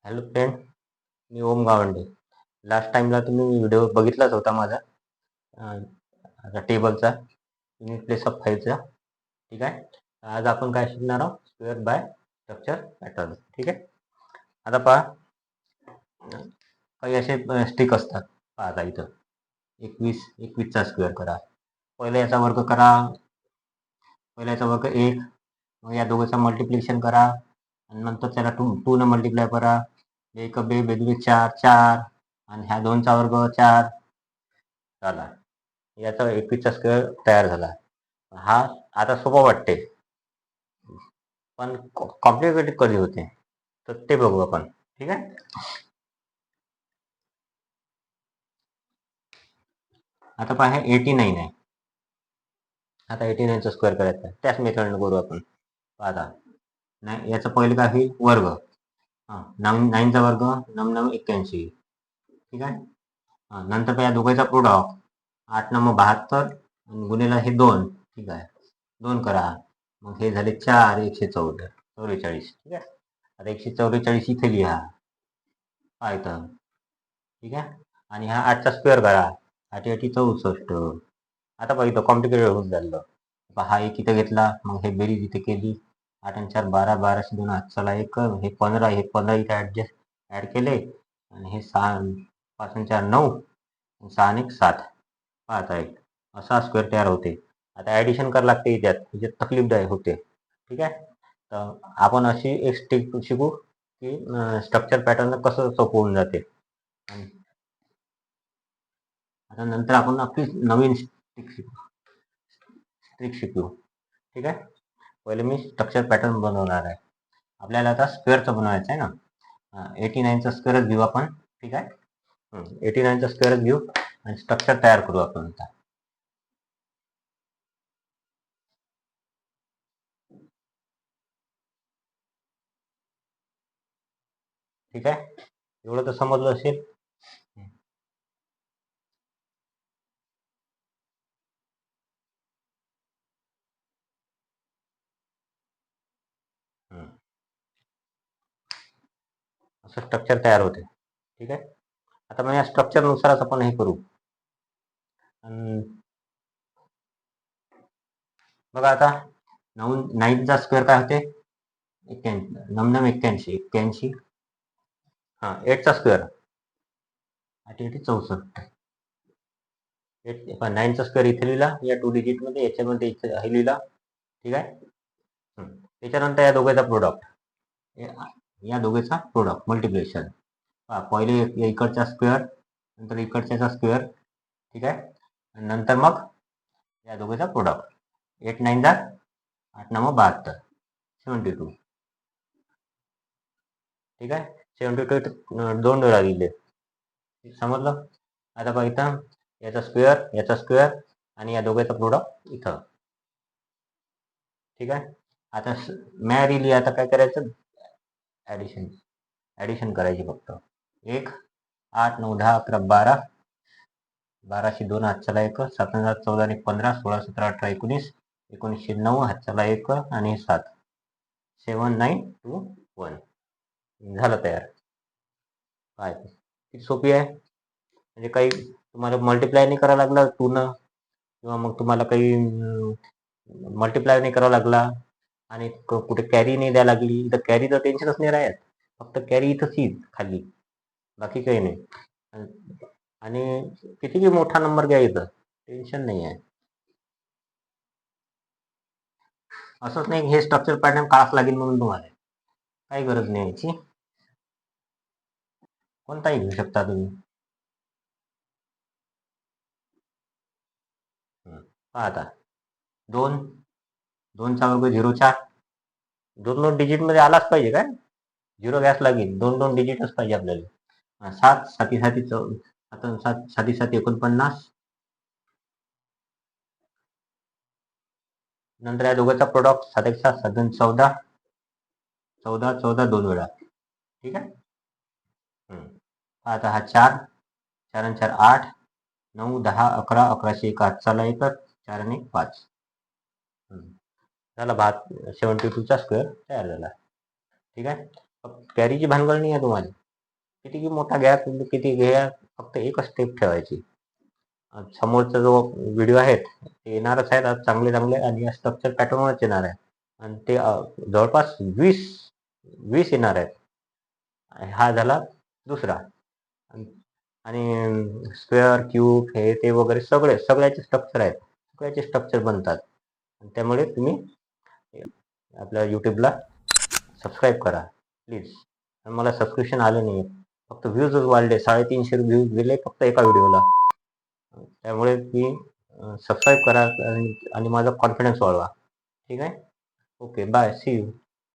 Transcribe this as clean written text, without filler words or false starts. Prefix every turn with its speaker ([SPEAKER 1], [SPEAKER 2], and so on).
[SPEAKER 1] Hello friend, मी ओम Gawande. Last टाइमला तुम्ही video बघितलाच होता माझा आता टेबलचा युनिट प्लेस ऑफ फाईव्हचा. ठीक आहे. आज आपण काय शिकणार आहोत? Square by structure pattern. ठीक आहे. आता पहा, काही असे स्टिक असतात. पहा आता इथं 21चा स्क्वेअर करा. पहिला याचा वर्ग करा. पहिला याचा वर्ग 1. मग या दोघांचा मल्टिप्लिकेशन करा आणि नंतर त्याला 2 न मल्टिप्लाय करा. एक बे बेदुबे 4 आणि ह्या 2चा वर्ग 4 झाला. याचा 21चा स्क्वेअर तयार झाला. हा आता सोपा वाटते, पण कॉम्प्लिकेटेड कधी होते तर ते बघू आपण. ठीक आहे. आता पहा, हे 89 आहे. आता 89चा स्क्वेअर करायचा आहे. त्याच मेथडनं करू आपण. आता नाही, याचं पहिलं काय होईल? वर्ग. 9चा वर्ग 9 81. ठीक आहे. नंतर या दोघांचा प्रोडक्ट 8 9 72 गुणिले हे 2. ठीक आहे. 2 करा. मग हे झाले 4 144. ठीक आहे. आता 144 इथे लिहा. इथं. ठीक आहे. आणि हा 8चा स्क्वेअर करा. 8 8 64. आता बघितलं कॉम्प्लिकेटेड होऊन झालं. हा एक इथं घेतला, मग हे बेरीज इथे केली. 8 आणि 4 12, 12 2 हात चला 1, हे 15, हे 15 इथे ऍड केले आणि हे 6 5 आणि 4 9, 6 आणि 7. पाहत आहे, असा स्क्वेअर तयार होते. आता ॲडिशन करावं लागते याच्यात तकलीफदायक होते. ठीक आहे. तर आपण अशी एक स्टिक शिकू की स्ट्रक्चर पॅटर्न कसं सोपं होऊन जाते. आता नंतर आपण आपली नवीन स्टिक शिकू. ठीक आहे. पहिले मी स्ट्रक्चर पॅटर्न बनवणार आहे. आपल्याला आता स्क्वेअरचं बनवायचं आहे ना. 89चा स्क्वेअरच घेऊ आपण. ठीक आहे. 89चा स्क्वेअरच घेऊ आणि स्ट्रक्चर तयार करू आपण आता. ठीक आहे. एवढं तर समजलं असेल. असं स्ट्रक्चर तयार होते. ठीक आहे. आता मग या स्ट्रक्चरनुसारच आपण हे करू. बघा आता 9चा स्क्वेअर काय होते? 81. 8चा स्क्वेअर 8 8 64. 9चा स्क्वेअर इथे लिहिला या 2 डिजिट मध्ये, याच्यामध्ये इथे हे लिहिला. ठीक आहे. त्याच्यानंतर या दोघांचा प्रोडक्ट, या दोघांचा प्रोडक्ट मल्टिप्लिकेशन. पहिले इकडचा स्क्वेअर, नंतर इकडच्याचा स्क्वेअर. ठीक आहे. नंतर मग या दोघांचा प्रोडक्ट. 8 9 8 9 72 72. ठीक आहे. 72 2 वेळा लिहिले. समजलं. आता बघा इथं याचा स्क्वेअर आणि या दोघांचा प्रोडक्ट इथं. ठीक आहे. आता मॅरिली आता काय करायचं? ॲडिशन करायची फक्त. 1 8 9 10 11 12, 12 2 हात चला 1, 7 7 14 आणि 15, 16 17 18 19, 19 9 हात चला 1 आणि 7, 7 9 2 1. झालं तयार. काय किती सोपी आहे. म्हणजे काही तुम्हाला मल्टिप्लाय नाही करावं लागलं 2 न, किंवा मग तुम्हाला काही मल्टिप्लाय नाही करावा लागला आणि कुठे कॅरी नाही द्यायला लागली. इथं कॅरीचं टेन्शनच नाही राहत. फक्त कॅरी इथंच येईल खाली, बाकी काही नाही. आणि किती बी मोठा नंबर घ्या, इथं टेन्शन नाही आहे. असंच नाही हे स्ट्रक्चर पॅटर्न काढावंच लागेल म्हणून तुम्हाला काही गरज नाही याची. कोणताही घेऊ शकता तुम्ही. पहा आता 2चा वर्ग 0 4. 2 डिजिट मध्ये आलाच पाहिजे काय? 0 घ्यास लागेल. 2 डिजिटच पाहिजे आपल्याला. 7 7 7 7 49. नंतर या दोघांचा प्रोडक्ट 7 1 7 7 2 14. 14 14 2 वेळा. ठीक आहे. आता हा 4 4 आणि 4 8 9 10 11 11 1 8 चला 1, 4 आणि 5. झाला 72चा स्क्वेअर तयार झाला. ठीक आहे. कॅरीची भानगड नाही आहे तुम्हाला. किती मोठा घ्या, किती घ्या, फक्त एकच स्टेप ठेवायची. समोरचा जो व्हिडिओ आहेत ते येणारच आहेत आज चांगले चांगले, आणि या स्ट्रक्चर पॅटर्नवरच येणार आहे, आणि ते जवळपास 20 येणार आहेत. हा झाला दुसरा. आणि स्क्वेअर, क्यूब, हे ते वगैरे सगळ्याचे स्ट्रक्चर आहेत, सगळ्याचे स्ट्रक्चर बनतात. त्यामुळे तुम्ही आपल्या यूट्यूबला सबस्क्राईब करा प्लीज. मला सबस्क्रिप्शन आले नाही, फक्त व्ह्यूजच वाढले, 350 व्ह्यूज दिले फक्त एका व्हिडिओला. त्यामुळे तुम्ही सबस्क्राईब करा आणि माझा कॉन्फिडन्स वाढवा. ठीक आहे. Okay, bye, see you.